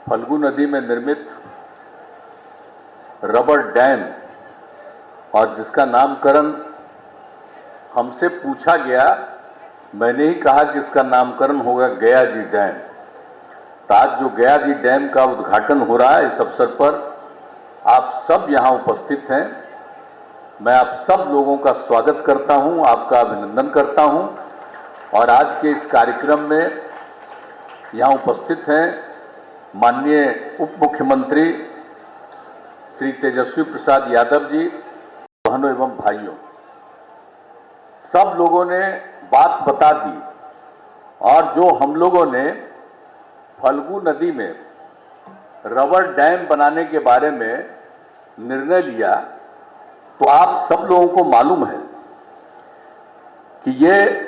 फल्गु नदी में निर्मित रबर डैम और जिसका नामकरण हमसे पूछा गया, मैंने ही कहा कि इसका नामकरण होगा गया जी डैम। तो आज जो गया जी डैम का उद्घाटन हो रहा है, इस अवसर पर आप सब यहाँ उपस्थित हैं। मैं आप सब लोगों का स्वागत करता हूँ, आपका अभिनंदन करता हूँ। और आज के इस कार्यक्रम में यहाँ उपस्थित हैं माननीय उप मुख्यमंत्री श्री तेजस्वी प्रसाद यादव जी। बहनों एवं भाइयों, सब लोगों ने बात बता दी और जो हम लोगों ने फल्गु नदी में रबर डैम बनाने के बारे में निर्णय लिया, तो आप सब लोगों को मालूम है कि ये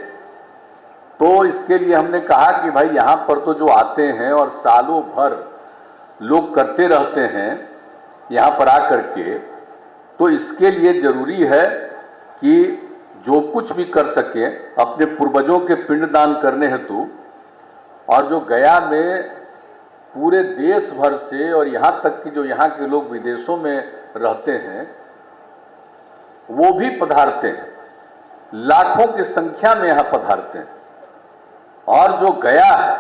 तो इसके लिए हमने कहा कि भाई यहाँ पर तो जो आते हैं और सालों भर लोग करते रहते हैं यहाँ पर आकर के, तो इसके लिए जरूरी है कि जो कुछ भी कर सके अपने पूर्वजों के पिंडदान करने हेतु। और जो गया में पूरे देश भर से और यहाँ तक कि जो यहाँ के लोग विदेशों में रहते हैं वो भी पधारते हैं, लाखों की संख्या में यहाँ पधारते हैं। और जो गया है,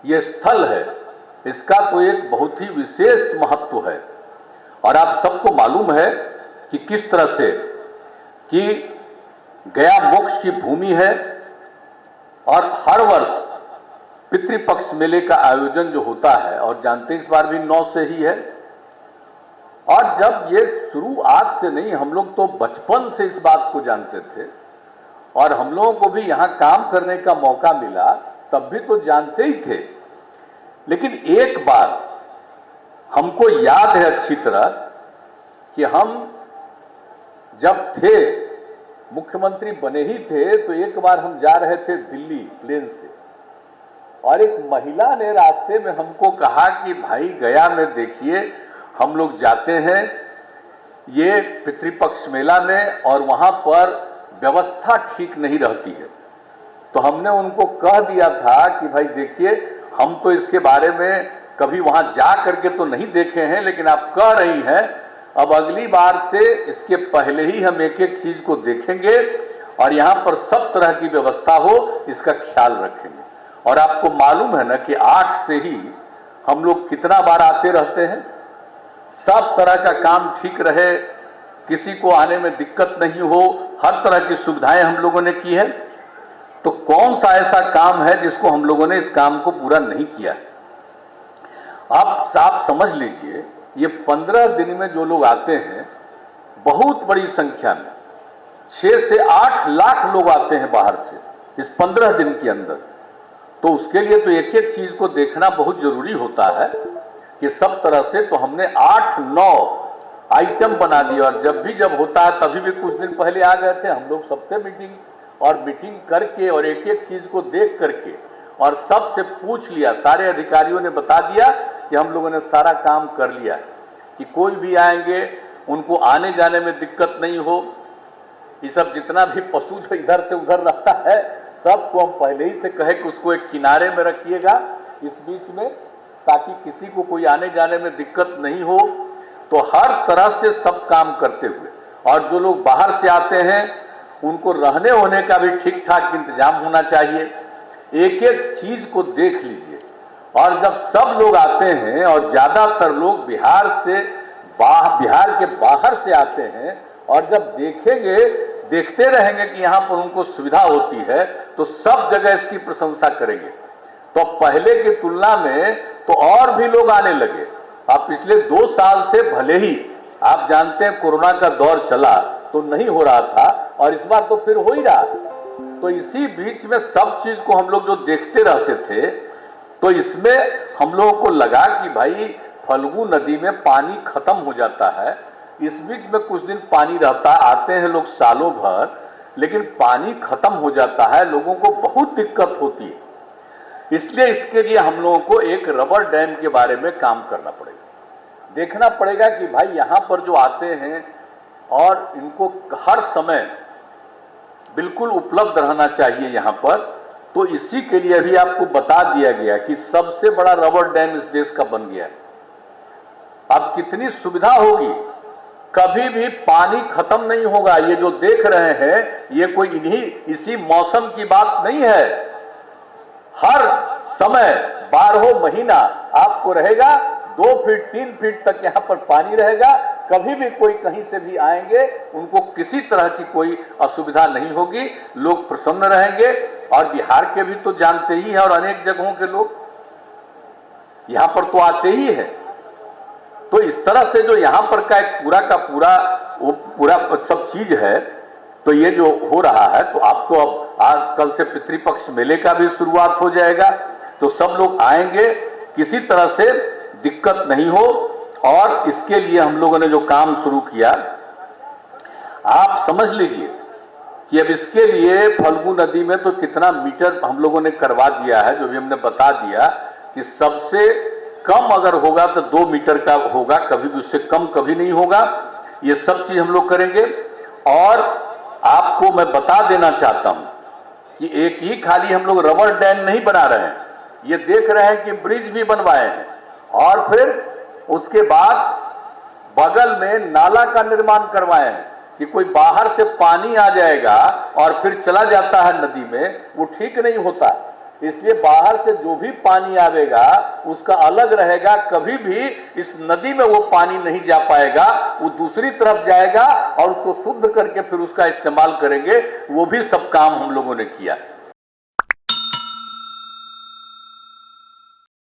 ये स्थल है, इसका तो एक बहुत ही विशेष महत्व है। और आप सबको मालूम है कि किस तरह से कि गया मोक्ष की भूमि है और हर वर्ष पितृपक्ष मेले का आयोजन जो होता है, और जानते इस बार भी 9 से ही है। और जब ये शुरू आज से नहीं, हम लोग तो बचपन से इस बात को जानते थे और हम लोगों को भी यहाँ काम करने का मौका मिला, तब भी तो जानते ही थे। लेकिन एक बार हमको याद है अच्छी तरह कि हम जब थे, मुख्यमंत्री बने ही थे, तो एक बार हम जा रहे थे दिल्ली प्लेन से और एक महिला ने रास्ते में हमको कहा कि भाई गया में देखिए, हम लोग जाते हैं ये पितृपक्ष मेला में और वहां पर व्यवस्था ठीक नहीं रहती है। तो हमने उनको कह दिया था कि भाई देखिए, हम तो इसके बारे में कभी वहां जा करके तो नहीं देखे हैं, लेकिन आप कह रही हैं, अब अगली बार से इसके पहले ही हम एक एक चीज को देखेंगे और यहाँ पर सब तरह की व्यवस्था हो, इसका ख्याल रखेंगे। और आपको मालूम है ना कि 8 से ही हम लोग कितना बार आते रहते हैं, सब तरह का काम ठीक रहे, किसी को आने में दिक्कत नहीं हो, हर तरह की सुविधाएं हम लोगों ने की है। तो कौन सा ऐसा काम है जिसको हम लोगों ने इस काम को पूरा नहीं किया है? आप समझ लीजिए, ये 15 दिन में जो लोग आते हैं, बहुत बड़ी संख्या में 6 से 8 लाख लोग आते हैं बाहर से इस 15 दिन के अंदर। तो उसके लिए तो एक एक चीज को देखना बहुत जरूरी होता है कि सब तरह से। तो हमने 8-9 आइटम बना दिए और जब होता है तभी भी कुछ दिन पहले आ गए थे हम लोग सबसे मीटिंग करके और एक एक चीज को देख करके और सबसे पूछ लिया। सारे अधिकारियों ने बता दिया कि हम लोगों ने सारा काम कर लिया है कि कोई भी आएंगे उनको आने जाने में दिक्कत नहीं हो। ये सब जितना भी पशु जो इधर से उधर रहता है, सबको हम पहले ही से कहे कि उसको एक किनारे में रखिएगा इस बीच में, ताकि किसी को कोई आने जाने में दिक्कत नहीं हो। तो हर तरह से सब काम करते हुए, और जो लोग बाहर से आते हैं उनको रहने होने का भी ठीक ठाक इंतजाम होना चाहिए। एक एक चीज को देख लीजिए। और जब सब लोग आते हैं और ज्यादातर लोग बिहार के बाहर से आते हैं, और जब देखते रहेंगे कि यहाँ पर उनको सुविधा होती है, तो सब जगह इसकी प्रशंसा करेंगे। तो पहले की तुलना में तो और भी लोग आने लगे। अब पिछले 2 साल से भले ही आप जानते हैं कोरोना का दौर चला तो नहीं हो रहा था, और इस बार तो फिर हो ही रहा। तो इसी बीच में सब चीज को हम लोग जो देखते रहते थे, तो इसमें हम लोगों को लगा कि भाई फल्गु नदी में पानी खत्म हो जाता है। इस बीच में कुछ दिन पानी रहता, आते हैं लोग सालों भर, लेकिन पानी खत्म हो जाता है, लोगों को बहुत दिक्कत होती है। इसलिए इसके लिए हम लोगों को एक रबर डैम के बारे में काम करना पड़ेगा। देखना पड़ेगा कि भाई यहाँ पर जो आते हैं और इनको हर समय बिल्कुल उपलब्ध रहना चाहिए यहाँ पर, तो इसी के लिए अभी आपको बता दिया गया कि सबसे बड़ा रबर डैम इस देश का बन गया है। अब कितनी सुविधा होगी, कभी भी पानी खत्म नहीं होगा। ये जो देख रहे हैं ये कोई इसी मौसम की बात नहीं है। हर समय 12 महीना आपको रहेगा, 2 फीट 3 फीट तक यहाँ पर पानी रहेगा। कभी भी कोई कहीं से भी आएंगे उनको किसी तरह की कोई असुविधा नहीं होगी, लोग प्रसन्न रहेंगे। और बिहार के भी तो जानते ही हैं और अनेक जगहों के लोग यहाँ पर तो आते ही हैं। तो इस तरह से जो यहाँ पर का एक पूरा सब चीज है, तो ये जो हो रहा है, तो आप तो अब आज कल से पितृपक्ष मेले का भी शुरुआत हो जाएगा, तो सब लोग आएंगे, किसी तरह से दिक्कत नहीं हो। और इसके लिए हम लोगों ने जो काम शुरू किया, आप समझ लीजिए कि अब इसके लिए फल्गु नदी में तो कितना मीटर हम लोगों ने करवा दिया है, जो भी हमने बता दिया कि सबसे कम अगर होगा तो 2 मीटर का होगा, कभी भी उससे कम कभी नहीं होगा। ये सब चीज हम लोग करेंगे। और आपको मैं बता देना चाहता हूं कि एक ही खाली हम लोग रबर डैम नहीं बना रहे हैं, ये देख रहे हैं कि ब्रिज भी बनवाए हैं और फिर उसके बाद बगल में नाला का निर्माण करवाए हैं कि कोई बाहर से पानी आ जाएगा और फिर चला जाता है नदी में, वो ठीक नहीं होता। इसलिए बाहर से जो भी पानी आवेगा उसका अलग रहेगा, कभी भी इस नदी में वो पानी नहीं जा पाएगा, वो दूसरी तरफ जाएगा और उसको शुद्ध करके फिर उसका इस्तेमाल करेंगे। वो भी सब काम हम लोगों ने किया।